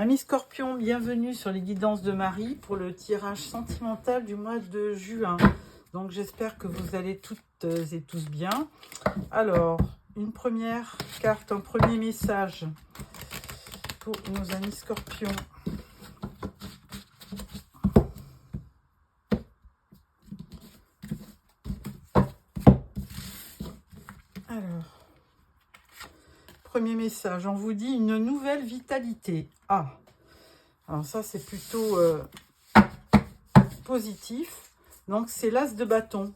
Amis Scorpion, bienvenue sur les guidances de Marie pour le tirage sentimental du mois de juin. Donc j'espère que vous allez toutes et tous bien. Alors, une première carte, un premier message pour nos amis Scorpions. Alors, premier message, on vous dit une nouvelle vitalité. Ah, alors ça c'est plutôt positif. Donc c'est l'as de bâton.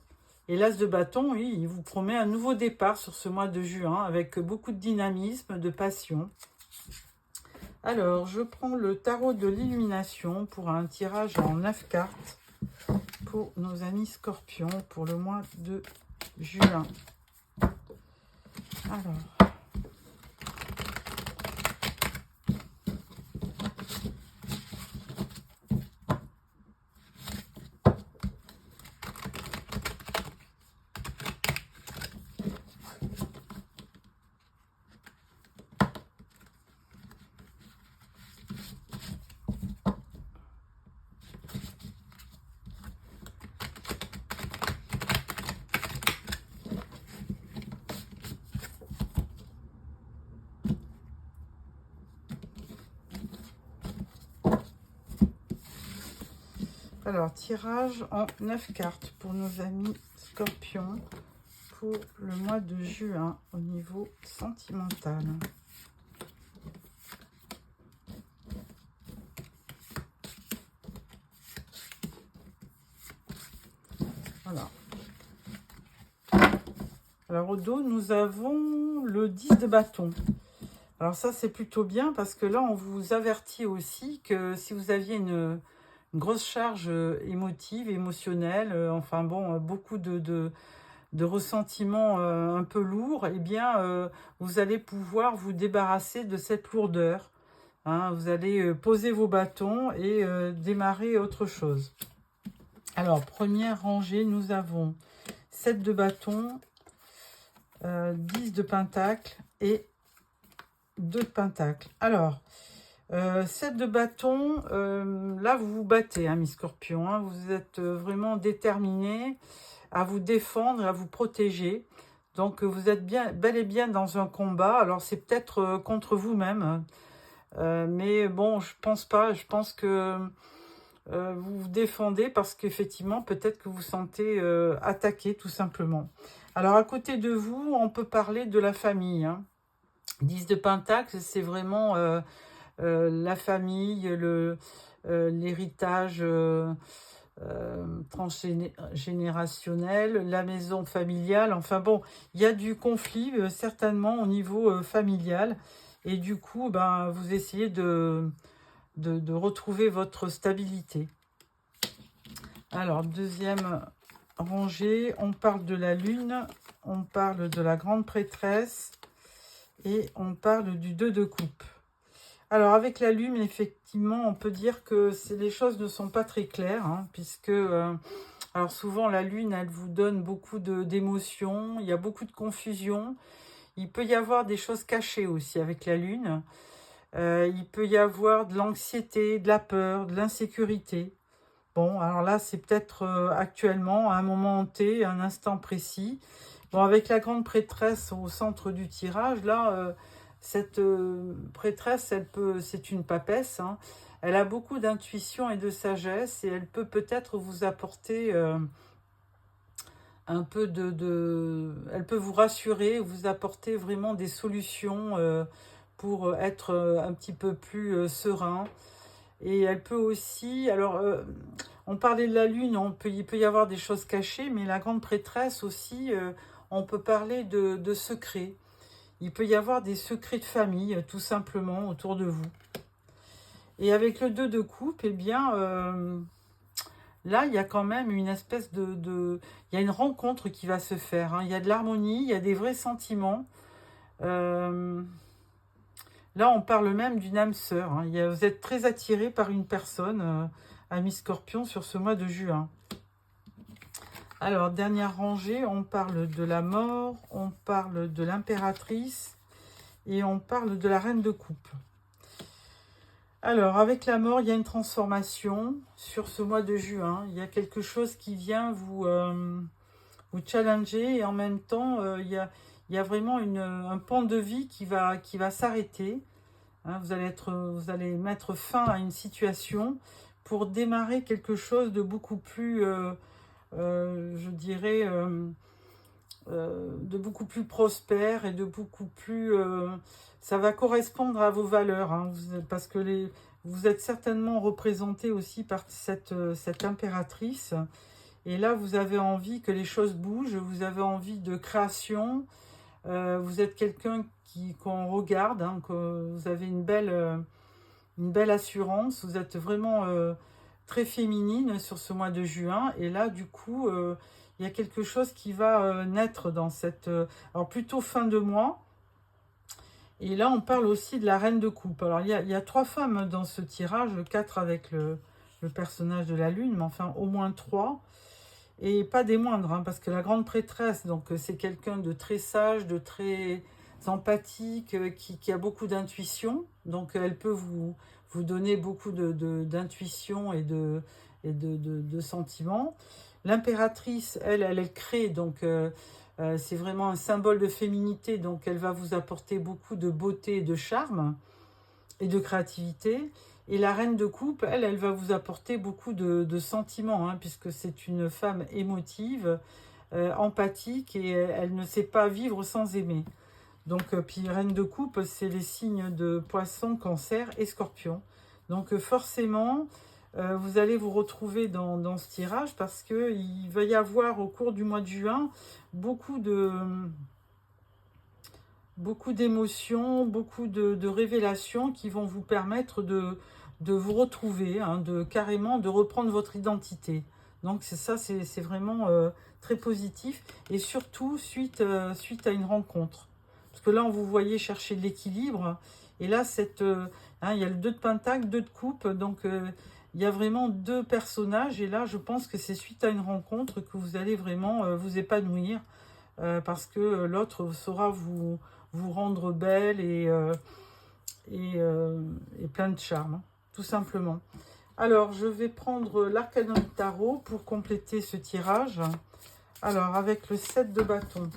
Et l'as de bâton, oui, il vous promet un nouveau départ sur ce mois de juin avec beaucoup de dynamisme, de passion. Alors, je prends le tarot de l'illumination pour un tirage en 9 cartes pour nos amis Scorpions pour le mois de juin. Alors, tirage en 9 cartes pour nos amis Scorpions pour le mois de juin au niveau sentimental. Voilà. Alors au dos, nous avons le 10 de bâton. Alors ça, c'est plutôt bien parce que là, on vous avertit aussi que si vous aviez une grosse charge émotive, émotionnelle, enfin bon, beaucoup de ressentiments un peu lourds, eh bien, vous allez pouvoir vous débarrasser de cette lourdeur. Hein, vous allez poser vos bâtons et démarrer autre chose. Alors, première rangée, nous avons 7 de bâtons, 10 de pentacle et 2 de pentacle. Alors, 7 de bâton, là vous vous battez, hein, mes Scorpions, hein, vous êtes vraiment déterminés à vous défendre, à vous protéger. Donc vous êtes bien, bel et bien dans un combat. Alors c'est peut-être contre vous-même, mais bon, je pense pas. Je pense que vous vous défendez parce qu'effectivement, peut-être que vous vous sentez attaqué tout simplement. Alors à côté de vous, on peut parler de la famille. Hein. 10 de pentacle, c'est vraiment la famille, l'héritage transgénérationnel, la maison familiale. Enfin bon, il y a du conflit certainement au niveau familial. Et du coup, ben, vous essayez de retrouver votre stabilité. Alors, deuxième rangée, on parle de la lune, on parle de la grande prêtresse et on parle du 2 de coupe. Alors, avec la lune, effectivement, on peut dire que les choses ne sont pas très claires, hein, puisque, alors souvent, la lune, elle vous donne beaucoup d'émotions, il y a beaucoup de confusion. Il peut y avoir des choses cachées aussi avec la lune. Il peut y avoir de l'anxiété, de la peur, de l'insécurité. Bon, alors là, c'est peut-être actuellement, à un moment T, un instant précis. Bon, avec la grande prêtresse au centre du tirage, là, cette prêtresse, c'est une papesse. Hein. Elle a beaucoup d'intuition et de sagesse et elle peut peut-être vous apporter un peu elle peut vous rassurer, vous apporter vraiment des solutions pour être un petit peu plus serein. Et elle peut aussi, alors on parlait de la lune, il peut y avoir des choses cachées, mais la grande prêtresse aussi, on peut parler de secrets. Il peut y avoir des secrets de famille, tout simplement, autour de vous. Et avec le 2 de coupe, eh bien, là, il y a quand même une espèce il y a une rencontre qui va se faire. Hein. Il y a de l'harmonie, il y a des vrais sentiments. Là, on parle même d'une âme sœur. Hein. Vous êtes très attiré par une personne, amis Scorpion, sur ce mois de juin. Alors, dernière rangée, on parle de la mort, on parle de l'impératrice et on parle de la reine de coupe. Alors, avec la mort, il y a une transformation sur ce mois de juin. Il y a quelque chose qui vient vous challenger et en même temps, il y a vraiment un pan de vie qui va s'arrêter. Hein, vous allez mettre fin à une situation pour démarrer quelque chose de beaucoup plus, je dirais, de beaucoup plus prospère et de beaucoup plus... ça va correspondre à vos valeurs, hein, parce que vous êtes certainement représenté aussi par cette impératrice. Et là, vous avez envie que les choses bougent, vous avez envie de création. Vous êtes quelqu'un qu'on regarde, hein, que vous avez une belle assurance. Vous êtes vraiment très féminine sur ce mois de juin. Et là, du coup, il y a quelque chose qui va naître dans cette... alors, plutôt fin de mois. Et là, on parle aussi de la reine de coupe. Alors, il y a 3 femmes dans ce tirage, 4 avec le personnage de la lune, mais enfin, au moins 3. Et pas des moindres, hein, parce que la grande prêtresse, donc c'est quelqu'un de très sage, de très empathique, qui a beaucoup d'intuition. Donc elle peut vous donner beaucoup d'intuition et de sentiments. L'impératrice, elle crée, donc c'est vraiment un symbole de féminité, donc elle va vous apporter beaucoup de beauté et de charme et de créativité. Et la reine de coupe, elle va vous apporter beaucoup de sentiments, hein, puisque c'est une femme émotive, empathique, et elle ne sait pas vivre sans aimer. Donc, puis reine de coupe, c'est les signes de poisson, cancer et scorpion. Donc forcément, vous allez vous retrouver dans ce tirage, parce qu'il va y avoir au cours du mois de juin beaucoup d'émotions, beaucoup de révélations qui vont vous permettre de vous retrouver, hein, carrément de reprendre votre identité. Donc c'est vraiment très positif, et surtout suite à une rencontre. Parce que là, on vous voyez chercher de l'équilibre, et là, il y a le 2 de pentacle, 2 de coupe, donc il y a vraiment 2 personnages, et là, je pense que c'est suite à une rencontre que vous allez vraiment vous épanouir, parce que l'autre saura vous rendre belle et plein de charme, hein, tout simplement. Alors, je vais prendre l'arcanum tarot pour compléter ce tirage. Alors, avec le 7 de bâton.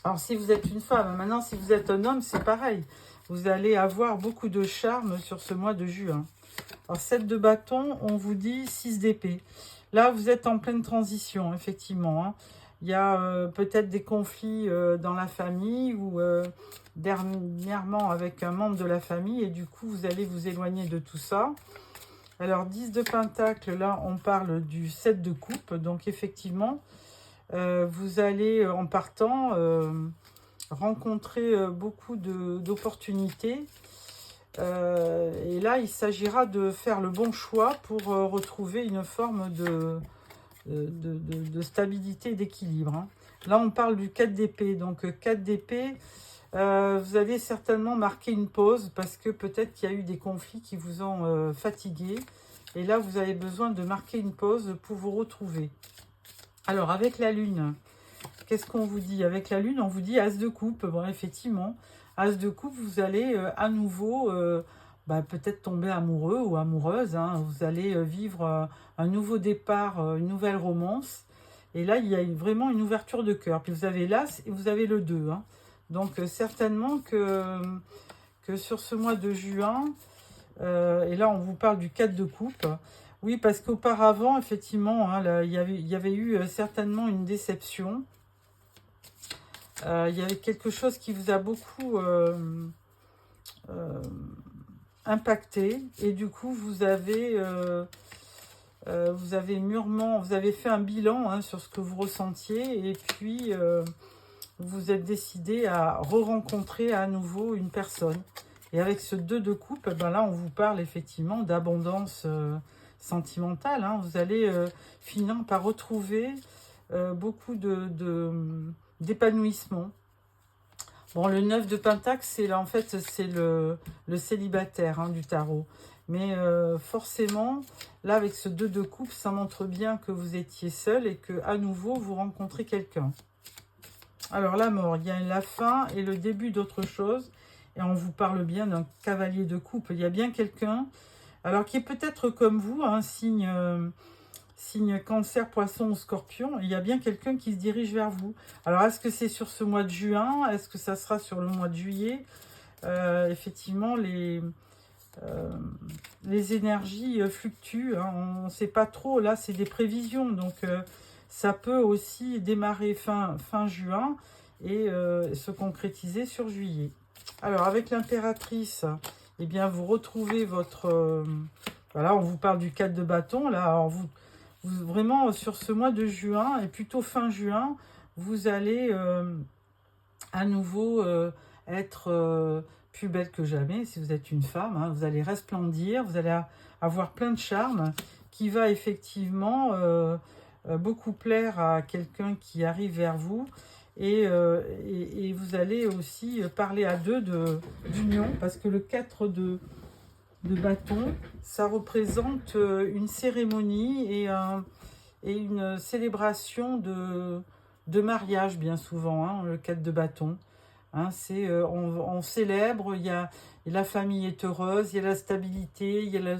Alors, si vous êtes une femme, maintenant, si vous êtes un homme, c'est pareil. Vous allez avoir beaucoup de charme sur ce mois de juin. Alors, 7 de bâton, on vous dit 6 d'épée. Là, vous êtes en pleine transition, effectivement, hein. Il y a peut-être des conflits dans la famille ou dernièrement avec un membre de la famille, et du coup, vous allez vous éloigner de tout ça. Alors, 10 de pentacle, là, on parle du 7 de coupe. Donc, effectivement, vous allez, en partant, rencontrer beaucoup d'opportunités. Et là, il s'agira de faire le bon choix pour retrouver une forme de stabilité et d'équilibre, hein. Là, on parle du 4 d'épée. Donc, 4 d'épée, vous allez certainement marquer une pause parce que peut-être qu'il y a eu des conflits qui vous ont fatigué. Et là, vous avez besoin de marquer une pause pour vous retrouver. Alors, avec la lune, qu'est-ce qu'on vous dit? Avec la lune, on vous dit as de coupe. Bon, effectivement, as de coupe, vous allez à nouveau... peut-être tomber amoureux ou amoureuse, hein. Vous allez vivre un nouveau départ, une nouvelle romance. Et là, il y a vraiment une ouverture de cœur. Puis vous avez l'As et vous avez le 2, hein. Donc, certainement que sur ce mois de juin, et là, on vous parle du 4 de coupe. Oui, parce qu'auparavant, effectivement, hein, là, il y avait eu certainement une déception. Il y avait quelque chose qui vous a beaucoup... impacté, et du coup vous avez fait un bilan, hein, sur ce que vous ressentiez, et puis vous êtes décidé à re-rencontrer à nouveau une personne. Et avec ce 2 de coupe, là on vous parle effectivement d'abondance sentimentale, hein. Vous allez finir par retrouver beaucoup d'épanouissement. Bon, le 9 de pentacle, c'est là, en fait, c'est le célibataire, hein, du tarot. Mais forcément, là, avec ce 2 de coupe, ça montre bien que vous étiez seul et que à nouveau, vous rencontrez quelqu'un. Alors, la mort, il y a la fin et le début d'autre chose. et on vous parle bien d'un cavalier de coupe. Il y a bien quelqu'un, alors qui est peut-être comme vous, un signe cancer, poisson ou scorpion. Il y a bien quelqu'un qui se dirige vers vous. Alors, est-ce que c'est sur ce mois de juin? Est-ce que ça sera sur le mois de juillet? Effectivement, les énergies fluctuent. Hein. On ne sait pas trop. Là, c'est des prévisions. Donc, ça peut aussi démarrer fin juin et se concrétiser sur juillet. Alors, avec l'impératrice, eh bien, vous retrouvez votre... voilà, on vous parle du 4 de bâton. Là, alors vraiment, sur ce mois de juin, et plutôt fin juin, vous allez à nouveau être plus belle que jamais, si vous êtes une femme. Hein. Vous allez resplendir, vous allez avoir plein de charme, qui va effectivement beaucoup plaire à quelqu'un qui arrive vers vous. Et vous allez aussi parler à deux d'union, parce que le 4 de bâton, ça représente une cérémonie et une célébration de mariage, bien souvent, hein, le 4 de bâton. Hein, on célèbre, la famille est heureuse, il y a la stabilité, il y a la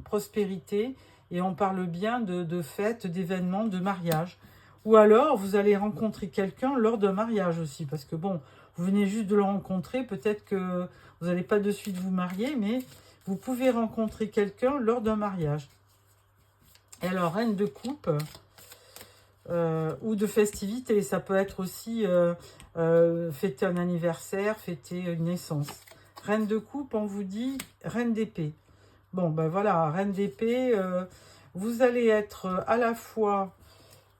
prospérité, et on parle bien de fêtes, d'événements, de mariage. Ou alors, vous allez rencontrer quelqu'un lors d'un mariage aussi, parce que bon, vous venez juste de le rencontrer, peut-être que vous n'allez pas de suite vous marier, mais vous pouvez rencontrer quelqu'un lors d'un mariage. Et alors, reine de coupe ou de festivité, ça peut être aussi fêter un anniversaire, fêter une naissance. Reine de coupe, on vous dit reine d'épée. Bon, ben voilà, reine d'épée, vous allez être à la fois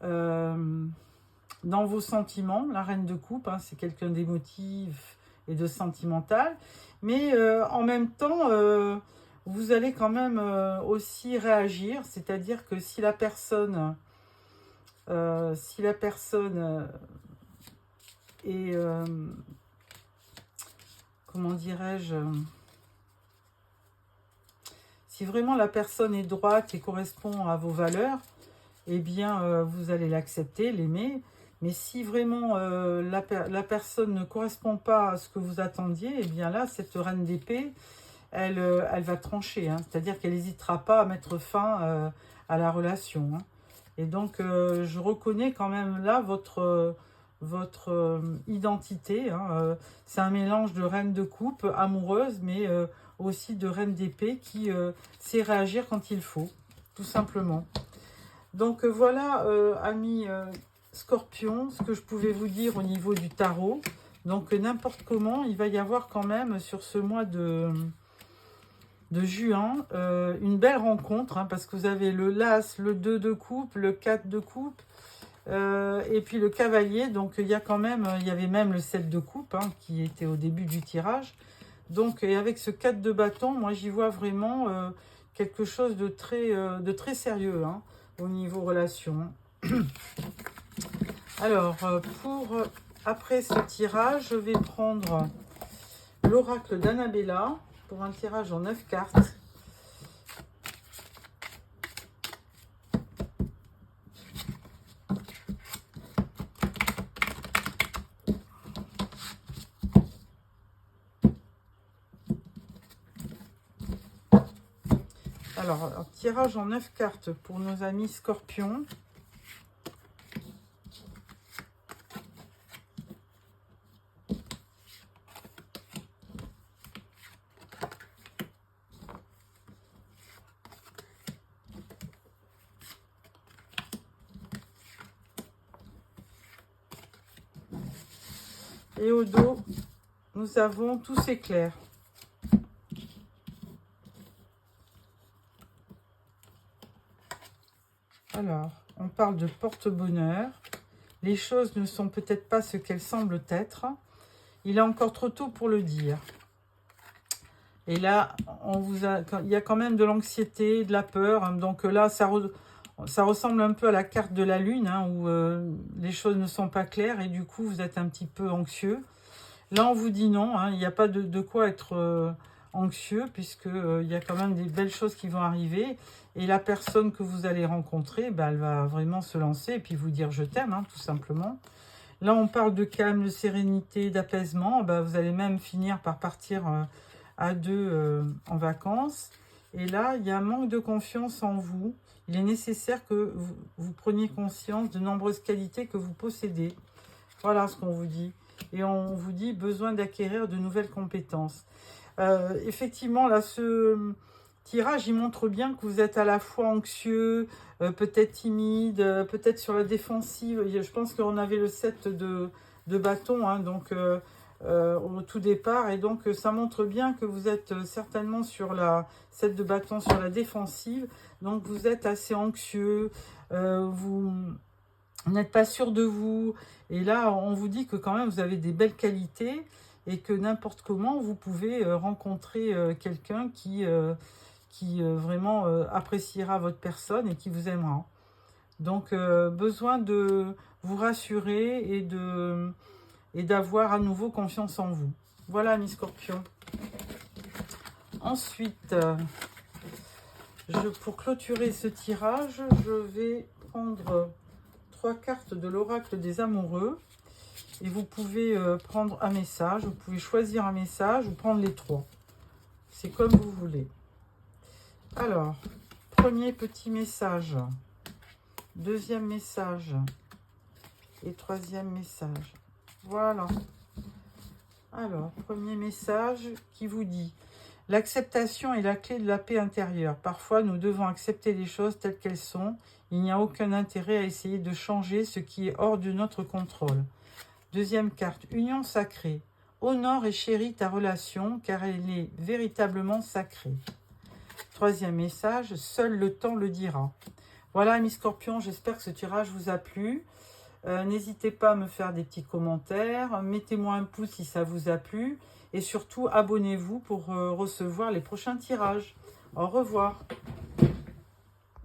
dans vos sentiments. La reine de coupe, hein, c'est quelqu'un d'émotif et de sentimental, mais en même temps, vous allez quand même aussi réagir, c'est-à-dire que si la personne est, comment dirais-je, si vraiment la personne est droite et correspond à vos valeurs, eh bien, vous allez l'accepter, l'aimer. Mais si vraiment la personne ne correspond pas à ce que vous attendiez, eh bien là, cette reine d'épée, elle va trancher. Hein. C'est-à-dire qu'elle n'hésitera pas à mettre fin à la relation. Hein. Et donc, je reconnais quand même là votre identité. Hein. C'est un mélange de reine de coupe amoureuse, mais aussi de reine d'épée qui sait réagir quand il faut, tout simplement. Donc voilà, amis Scorpion, ce que je pouvais vous dire au niveau du tarot. Donc n'importe comment, il va y avoir quand même sur ce mois de juin une belle rencontre, hein, parce que vous avez le l'As, le 2 de coupe, le 4 de coupe, et puis le cavalier. Donc il y a quand même, il y avait même le 7 de coupe, hein, qui était au début du tirage. Donc et avec ce 4 de bâton, moi j'y vois vraiment quelque chose de très sérieux, hein, au niveau relation. Alors, après ce tirage, je vais prendre l'oracle d'Annabella pour un tirage en 9 cartes. Alors, un tirage en 9 cartes pour nos amis Scorpions. Et au dos, nous avons tous éclairs. Alors, on parle de porte-bonheur. Les choses ne sont peut-être pas ce qu'elles semblent être. Il est encore trop tôt pour le dire. Et là, il y a quand même de l'anxiété, de la peur. Hein. Donc là, ça ressemble un peu à la carte de la lune, hein, où les choses ne sont pas claires et du coup, vous êtes un petit peu anxieux. Là, on vous dit non, hein, il n'y a pas de quoi être anxieux, puisqu'il y a quand même des belles choses qui vont arriver. Et la personne que vous allez rencontrer, bah, elle va vraiment se lancer et puis vous dire « je t'aime hein, », tout simplement. Là, on parle de calme, de sérénité, d'apaisement. Ben, vous allez même finir par partir à deux en vacances. Et là, il y a un manque de confiance en vous. Il est nécessaire que vous preniez conscience de nombreuses qualités que vous possédez. Voilà ce qu'on vous dit. Et on vous dit besoin d'acquérir de nouvelles compétences. Effectivement, là, ce tirage, il montre bien que vous êtes à la fois anxieux, peut-être timide, peut-être sur la défensive. Je pense qu'on avait le 7 de bâton, hein, donc au tout départ. Et donc, ça montre bien que vous êtes certainement sur la 7 de bâton, sur la défensive. Donc, vous êtes assez anxieux, vous n'êtes pas sûr de vous. Et là, on vous dit que quand même, vous avez des belles qualités et que n'importe comment, vous pouvez rencontrer quelqu'un qui vraiment appréciera votre personne et qui vous aimera. Donc, besoin de vous rassurer et d'avoir à nouveau confiance en vous. Voilà, mes scorpions. Ensuite, pour clôturer ce tirage, je vais prendre 3 cartes de l'oracle des amoureux. Et vous pouvez prendre un message, vous pouvez choisir un message ou prendre les 3. C'est comme vous voulez. Alors, premier petit message, deuxième message et troisième message. Voilà. Alors, premier message qui vous dit « L'acceptation est la clé de la paix intérieure. Parfois, nous devons accepter les choses telles qu'elles sont. Il n'y a aucun intérêt à essayer de changer ce qui est hors de notre contrôle. » Deuxième carte, union sacrée. Honore et chéris ta relation car elle est véritablement sacrée. Troisième message, seul le temps le dira. Voilà, mes scorpions, j'espère que ce tirage vous a plu. N'hésitez pas à me faire des petits commentaires. Mettez-moi un pouce si ça vous a plu. Et surtout, abonnez-vous pour recevoir les prochains tirages. Au revoir.